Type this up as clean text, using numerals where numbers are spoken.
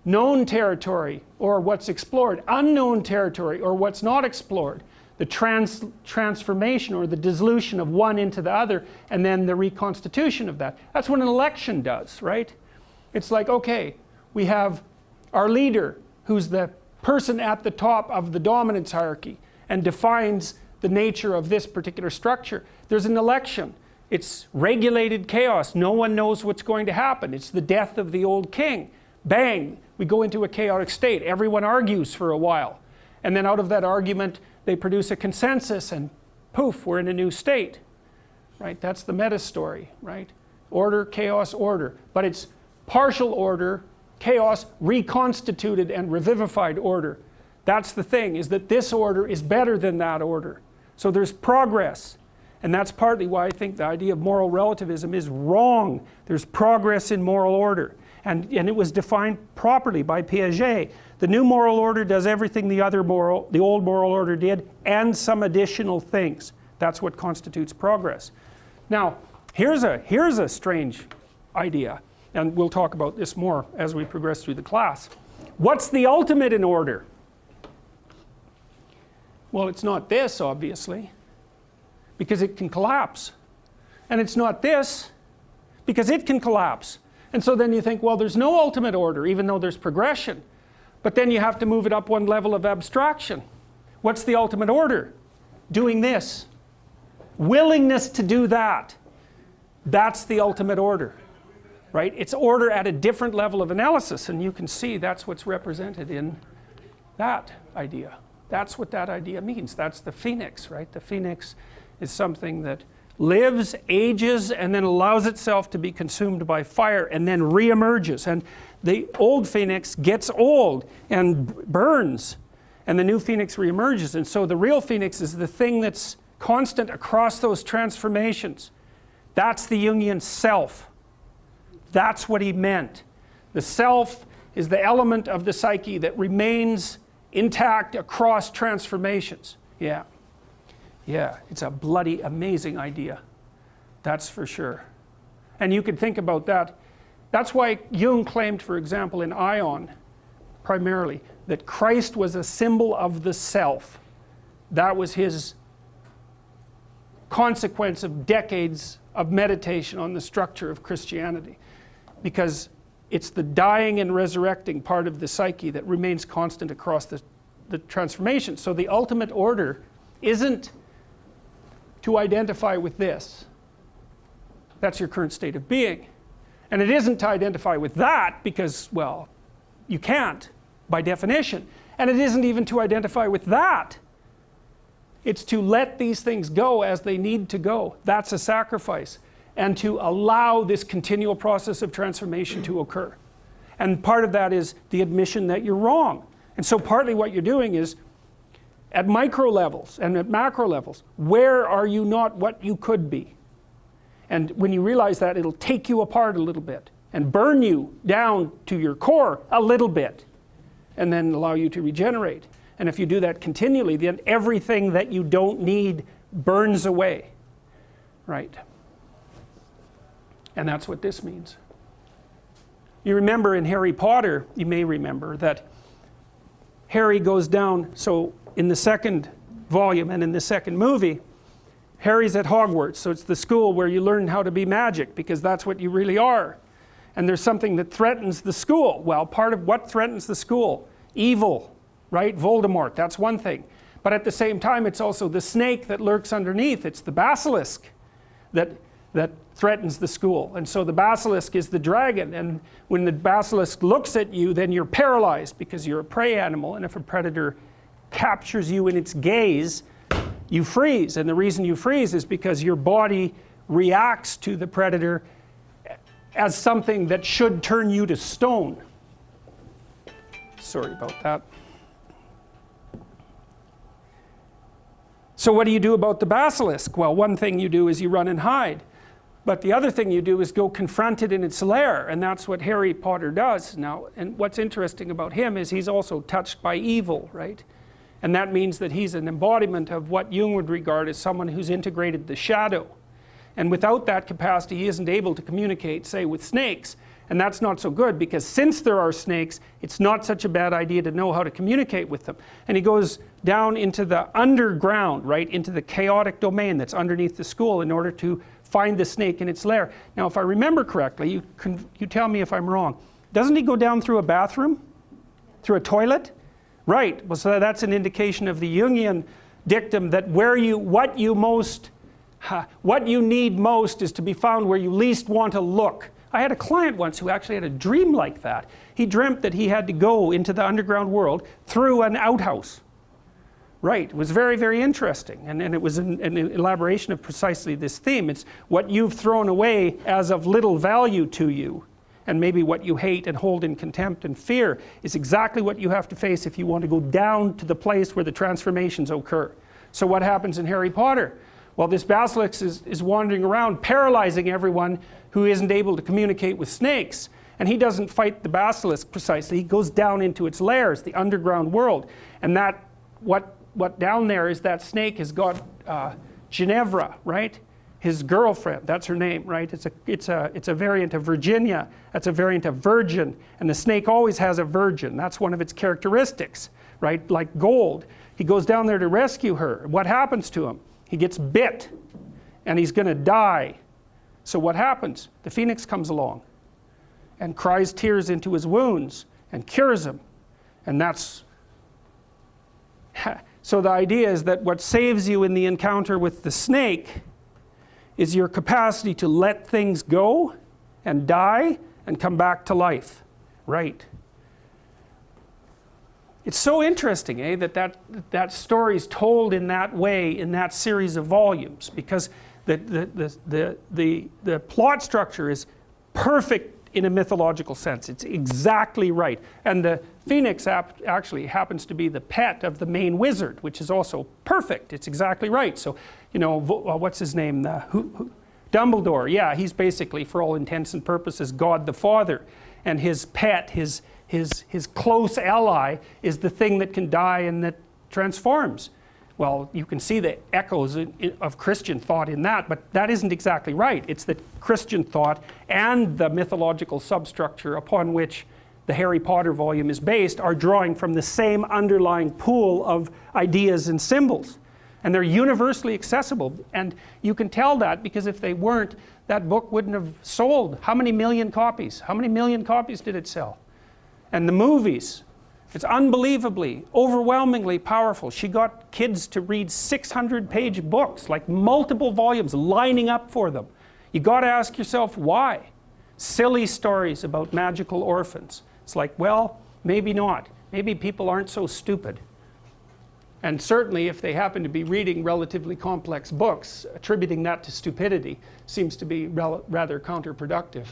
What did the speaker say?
known territory or what's explored, unknown territory or what's not explored, the transformation or the dissolution of one into the other, and then the reconstitution of that. That's what an election does, right? It's like, okay, we have our leader who's the person at the top of the dominance hierarchy and defines the nature of this particular structure. There's an election. It's regulated chaos. No one knows what's going to happen. It's the death of the old king. Bang, we go into a chaotic state. Everyone argues for a while. And then out of that argument, they produce a consensus and poof, we're in a new state. Right? That's the meta story, right? Order, chaos, order. But it's partial order, chaos, reconstituted and revivified order. That's the thing, is that this order is better than that order. So there's progress. And that's partly why I think the idea of moral relativism is wrong. There's progress in moral order. And it was defined properly by Piaget. The new moral order does everything the old moral order did, and some additional things. That's what constitutes progress. Now, here's a strange idea, and we'll talk about this more as we progress through the class. What's the ultimate in order? Well, it's not this, obviously, because it can collapse. And it's not this, because it can collapse. And so then you think, well, there's no ultimate order, even though there's progression. But then you have to move it up one level of abstraction. What's the ultimate order? Doing this. Willingness to do that. That's the ultimate order. Right? It's order at a different level of analysis, and you can see that's what's represented in that idea. That's what that idea means. That's the phoenix, right? The phoenix is something that lives, ages, and then allows itself to be consumed by fire and then reemerges. And the old phoenix gets old and burns, and the new phoenix reemerges. And so the real phoenix is the thing that's constant across those transformations. That's the Jungian self. That's what he meant. The self is the element of the psyche that remains intact across transformations. Yeah. Yeah, it's a bloody amazing idea. That's for sure. And you could think about that. That's why Jung claimed, for example, in Ion, primarily, that Christ was a symbol of the self. That was his consequence of decades of meditation on the structure of Christianity. Because it's the dying and resurrecting part of the psyche that remains constant across the transformation. So the ultimate order isn't to identify with this. That's your current state of being. And it isn't to identify with that because, well, you can't by definition. And it isn't even to identify with that. It's to let these things go as they need to go. That's a sacrifice. And to allow this continual process of transformation to occur. And part of that is the admission that you're wrong. And so partly what you're doing is, at micro levels and at macro levels, where are you not what you could be? And when you realize that, it'll take you apart a little bit and burn you down to your core a little bit and then allow you to regenerate. And if you do that continually, then everything that you don't need burns away, right? And that's what this means. You remember in Harry Potter, you may remember that Harry goes down, so in the second volume and in the second movie, Harry's at Hogwarts, so it's the school where you learn how to be magic, because that's what you really are. And there's something that threatens the school. Well, part of what threatens the school? Evil, right? Voldemort, that's one thing. But at the same time, it's also the snake that lurks underneath. It's the basilisk that threatens the school. And so the basilisk is the dragon, and when the basilisk looks at you, then you're paralyzed because you're a prey animal, and if a predator captures you in its gaze, you freeze. And the reason you freeze is because your body reacts to the predator as something that should turn you to stone. Sorry about that. So what do you do about the basilisk? Well, one thing you do is you run and hide. But the other thing you do is go confront it in its lair, and that's what Harry Potter does now. And what's interesting about him is he's also touched by evil, right? And that means that he's an embodiment of what Jung would regard as someone who's integrated the shadow. And without that capacity, he isn't able to communicate, say, with snakes. And that's not so good, because since there are snakes, it's not such a bad idea to know how to communicate with them. And he goes down into the underground, right, into the chaotic domain that's underneath the school in order to find the snake in its lair. Now, if I remember correctly, you tell me if I'm wrong. Doesn't he go down through a bathroom? Through a toilet? Right. Well, so that's an indication of the Jungian dictum that what you need most is to be found where you least want to look. I had a client once who actually had a dream like that. He dreamt that he had to go into the underground world through an outhouse. Right, it was very, very interesting, and it was an elaboration of precisely this theme. It's what you've thrown away as of little value to you, and maybe what you hate and hold in contempt and fear is exactly what you have to face if you want to go down to the place where the transformations occur. So what happens in Harry Potter? Well, this basilisk is wandering around, paralyzing everyone who isn't able to communicate with snakes. And he doesn't fight the basilisk precisely, he goes down into its lairs, the underground world. And that, what down there is that snake has got Ginevra, right? His girlfriend, that's her name, right? It's a variant of Virginia, that's a variant of virgin, and the snake always has a virgin. That's one of its characteristics, right? Like gold. He goes down there to rescue her. What happens to him? He gets bit, and he's going to die. So what happens? The phoenix comes along and cries tears into his wounds and cures him. And that's... So the idea is that what saves you in the encounter with the snake is your capacity to let things go and die and come back to life. Right. It's so interesting, that story's told in that way in that series of volumes, because the plot structure is perfect in a mythological sense. It's exactly right. And the phoenix actually happens to be the pet of the main wizard, which is also perfect. It's exactly right. So, you know, what's his name? Dumbledore. Yeah, he's basically, for all intents and purposes, God the Father. And his pet, his close ally, is the thing that can die and that transforms. Well, you can see the echoes of Christian thought in that, but that isn't exactly right. It's that Christian thought and the mythological substructure upon which the Harry Potter volume is based are drawing from the same underlying pool of ideas and symbols. And they're universally accessible. And you can tell that because if they weren't, that book wouldn't have sold. How many million copies? How many million copies did it sell? And the movies. It's unbelievably, overwhelmingly powerful. She got kids to read 600-page books, like multiple volumes lining up for them. You got to ask yourself why. Silly stories about magical orphans. It's like, well, maybe not. Maybe people aren't so stupid. And certainly if they happen to be reading relatively complex books, attributing that to stupidity seems to be rather counterproductive.